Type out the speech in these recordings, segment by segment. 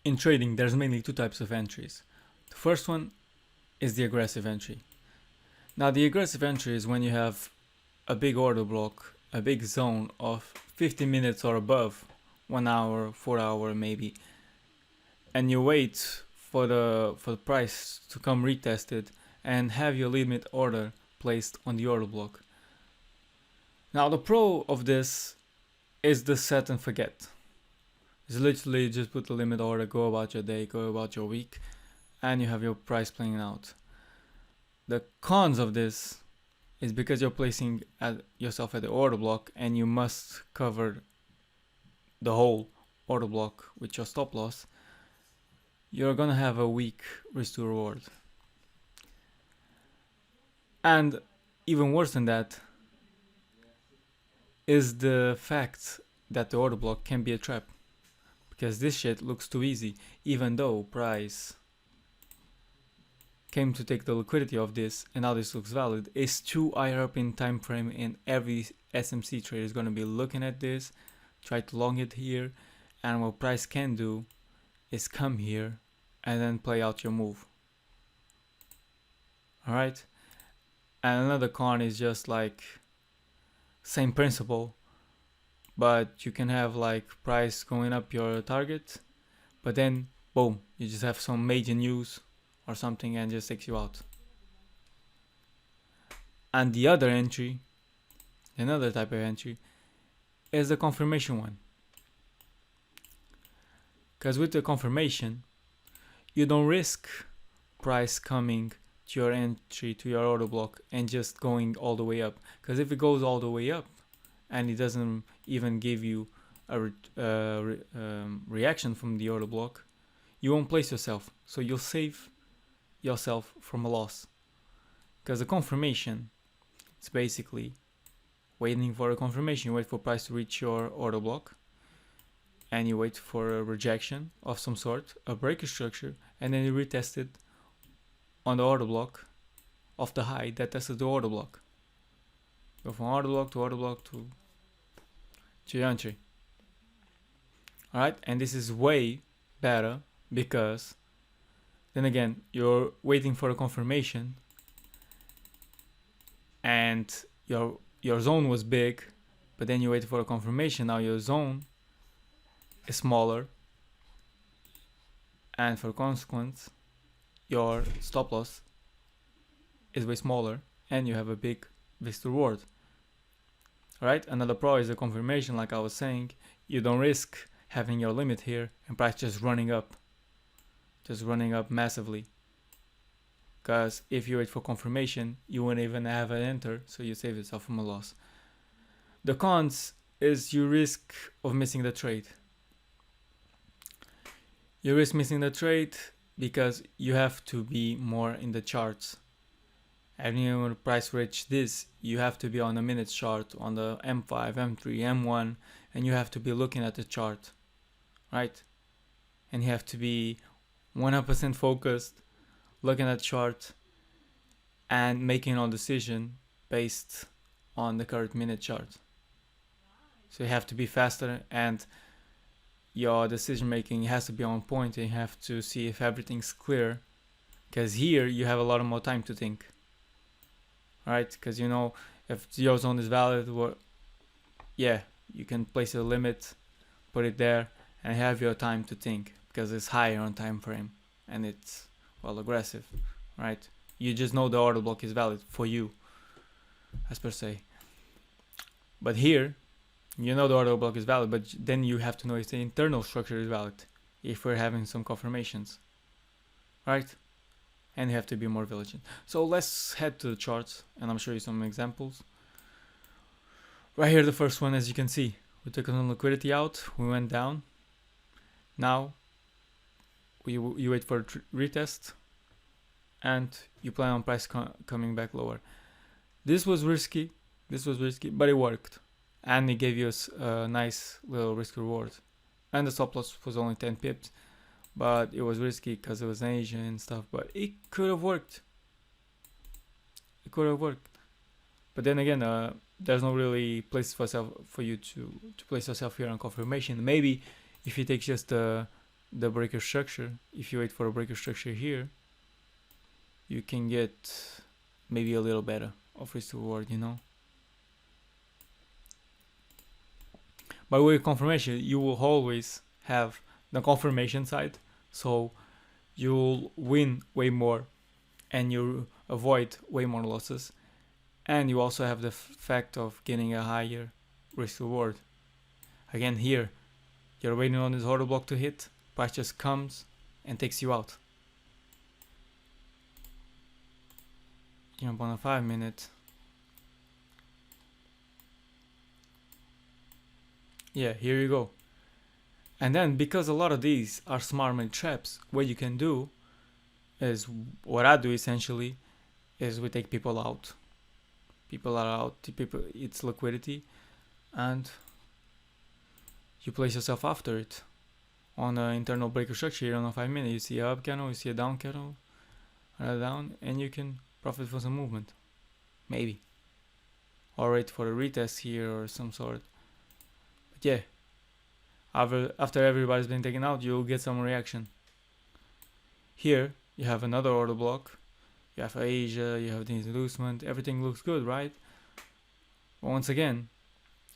In trading, there's mainly two types of entries. The first one is the aggressive entry. Now, the aggressive entry is when you have a big order block, a big zone of 50 minutes or above, 1 hour, 4 hour maybe, and you wait for the price to come retested and have your limit order placed on the order block. Now, the pro of this is the set and forget. It's literally just put the limit order, go about your day, go about your week, and you have your price playing out. The cons of this is because you're placing yourself at the order block and you must cover the whole order block with your stop loss, you're gonna have a weak risk to reward. And even worse than that is the fact that the order block can be a trap. Because this shit looks too easy, even though price came to take the liquidity of this and now this looks valid. It's too higher up in time frame, and every SMC trader is gonna be looking at this, try to long it here, and what price can do is come here and then play out your move. Alright? And another con is just like same principle, but you can have like price going up your target, but then boom, you just have some major news or something and just takes you out. And the other entry, another type of entry, is the confirmation one. Because with the confirmation, you don't risk price coming to your entry, to your order block, and just going all the way up. Because if it goes all the way up and it doesn't even give you a reaction from the order block, you won't place yourself. So you'll save yourself from a loss. Because the confirmation, it's basically waiting for a confirmation. You wait for price to reach your order block, and you wait for a rejection of some sort, a breakage structure, and then you retest it on the order block of the high that tested the order block. Go from order block to your entry. Alright, and this is way better because then again you're waiting for a confirmation and your zone was big, but then you wait for a confirmation. Now your zone is smaller, and for consequence your stop loss is way smaller, and you have a big risk to reward. Alright, another pro is the confirmation. Like I was saying, you don't risk having your limit here and price just running up massively. Because if you wait for confirmation, you won't even have an enter, so you save yourself from a loss. The cons is you risk of missing the trade. You risk missing the trade because you have to be more in the charts. And when price reach this, you have to be on the minutes chart, on the M5, M3, M1, and you have to be looking at the chart, right? And you have to be 100% focused, looking at the chart, and making a decision based on the current minute chart. So you have to be faster, and your decision making has to be on point, and you have to see if everything's clear, because here you have a lot more time to think. Right, because you know if your zone is valid, yeah, you can place a limit, put it there, and have your time to think because it's higher on time frame and it's well aggressive, right? You just know the order block is valid for you, as per se. But here, you know the order block is valid, but then you have to know if the internal structure is valid, if we're having some confirmations, right? And you have to be more vigilant. So let's head to the charts and I'll show you some examples. Right here, the first one, as you can see, we took some liquidity out, we went down. Now you wait for a retest and you plan on price coming back lower. This was risky, but it worked, and it gave you a nice little risk reward. And the stop loss was only 10 pips. But it was risky because it was Asia and stuff, but it could have worked. But then again, there's no really place for you to place yourself here on confirmation. Maybe if you take just the the breaker structure, if you wait for a breaker structure here, you can get maybe a little better of risk to reward, you know. But with confirmation, you will always have the confirmation side, so you'll win way more and you avoid way more losses, and you also have the fact of getting a higher risk reward. Again, here you're waiting on this order block to hit, price just comes and takes you out. Jump on a 5 minute. Yeah, here you go. And then, because a lot of these are smart money traps, what you can do is, what I do essentially, is we take people out. People are out, it's liquidity, and you place yourself after it. On an internal breaker structure here on a 5 minute, you see a up candle, you see a down candle, another down, and you can profit for some movement. Maybe. Or wait for a retest here or some sort. But yeah, after everybody's been taken out, you'll get some reaction. Here, you have another order block. You have Asia, you have the inducement, everything looks good, right? But once again,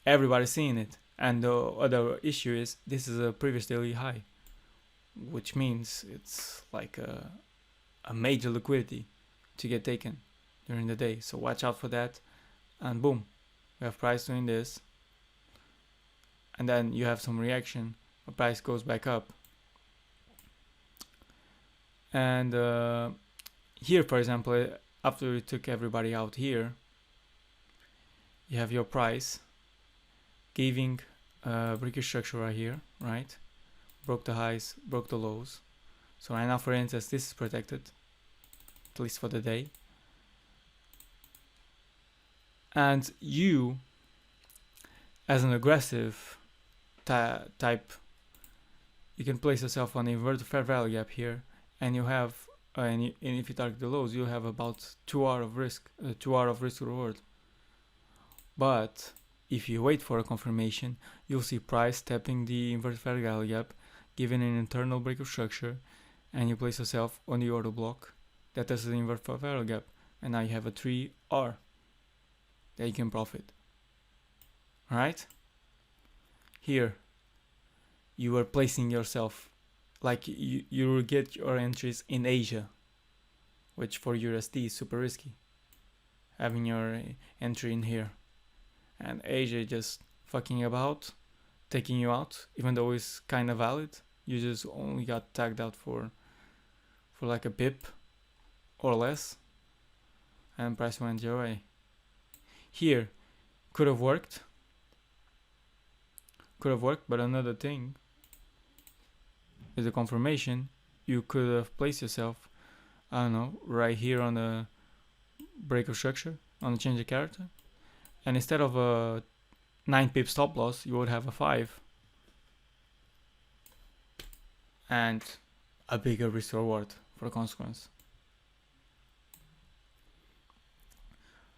everybody's seeing it. And the other issue is, this is a previous daily high, which means it's like a major liquidity to get taken during the day. So watch out for that. And boom, we have price doing this. And then you have some reaction, the price goes back up. And here, for example, after we took everybody out here, you have your price giving a breaker structure right here, right? Broke the highs, broke the lows. So right now, for instance, this is protected, at least for the day. And you, as an aggressive type, you can place yourself on the inverted fair value gap here, and you have, and if you target the lows, you have about 2 hours of risk, 2 hours of risk to reward. But if you wait for a confirmation, you'll see price tapping the inverted fair value gap, giving an internal breaker structure, and you place yourself on the order block that is the inverted fair value gap, and now you have a 3R that you can profit. Alright? Here, you are placing yourself, like you will get your entries in Asia, which for USD is super risky, having your entry in here. And Asia just fucking about, taking you out, even though it's kind of valid. You just only got tagged out for like a pip or less, and price went your way. Here, could have worked, but another thing is the confirmation. You could have placed yourself, I don't know, right here on the breaker structure, on the change of character, and instead of a 9 pip stop loss, you would have a 5 and a bigger risk reward for the consequence.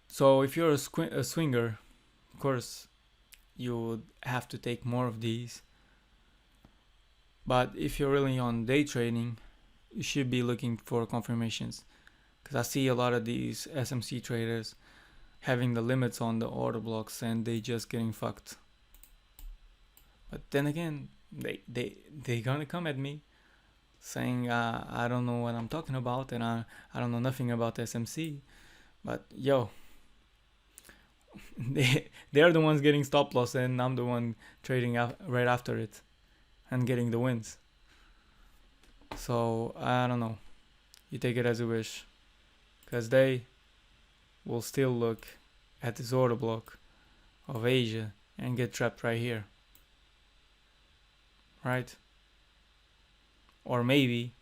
So if you're a swinger, of course you would have to take more of these, but if you're really on day trading, you should be looking for confirmations, because I see a lot of these SMC traders having the limits on the order blocks and they just getting fucked. But then again, they gonna come at me saying I don't know what I'm talking about and I don't know nothing about SMC. But yo, they're the ones getting stop loss and I'm the one trading right after it and getting the wins. So I don't know, you take it as you wish, because they will still look at this order block of Asia and get trapped right here, right? Or maybe,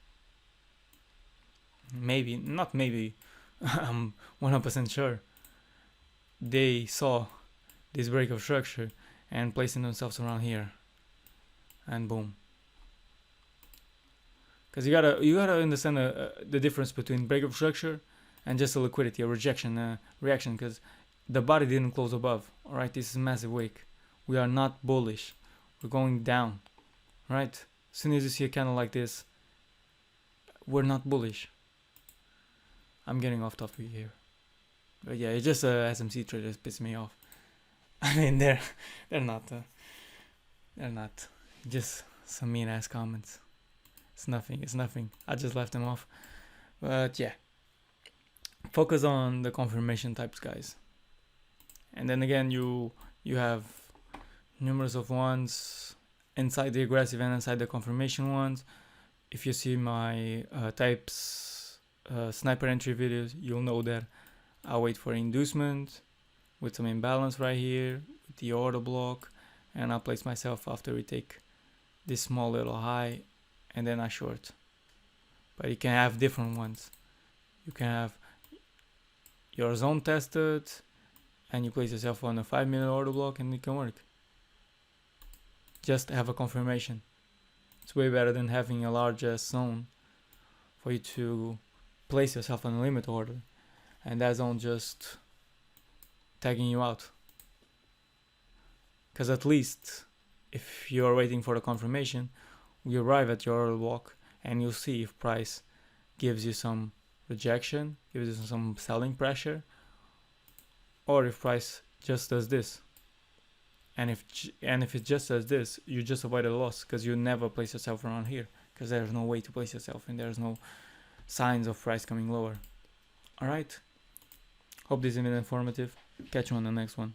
not maybe, I'm 100% sure they saw this break of structure and placing themselves around here, and boom. Because you gotta understand the difference between break of structure and just a liquidity, a rejection, reaction. Because the body didn't close above. All right, this is massive wick. We are not bullish. We're going down, right? As soon as you see a candle like this, we're not bullish. I'm getting off topic here, but yeah, it's just SMC traders piss me off. I mean, they're not just some mean ass comments. It's nothing. I just left them off. But yeah, focus on the confirmation types, guys. And then again, you have numerous of ones inside the aggressive and inside the confirmation ones. If you see my types sniper entry videos, you'll know that I wait for inducement with some imbalance right here with the order block, and I place myself after we take this small little high, and then I short. But you can have different ones. You can have your zone tested and you place yourself on a 5-minute order block and it can work. Just have a confirmation. It's way better than having a large zone for you to place yourself on a limit order and that zone just tagging you out. Because at least if you're waiting for the confirmation, we arrive at your order block and you'll see if price gives you some rejection, gives you some selling pressure, or if price just does this. And if it just does this, you just avoid a loss because you never place yourself around here because there's no way to place yourself and there's no signs of price coming lower. Alright, hope this has been informative. Catch you on the next one.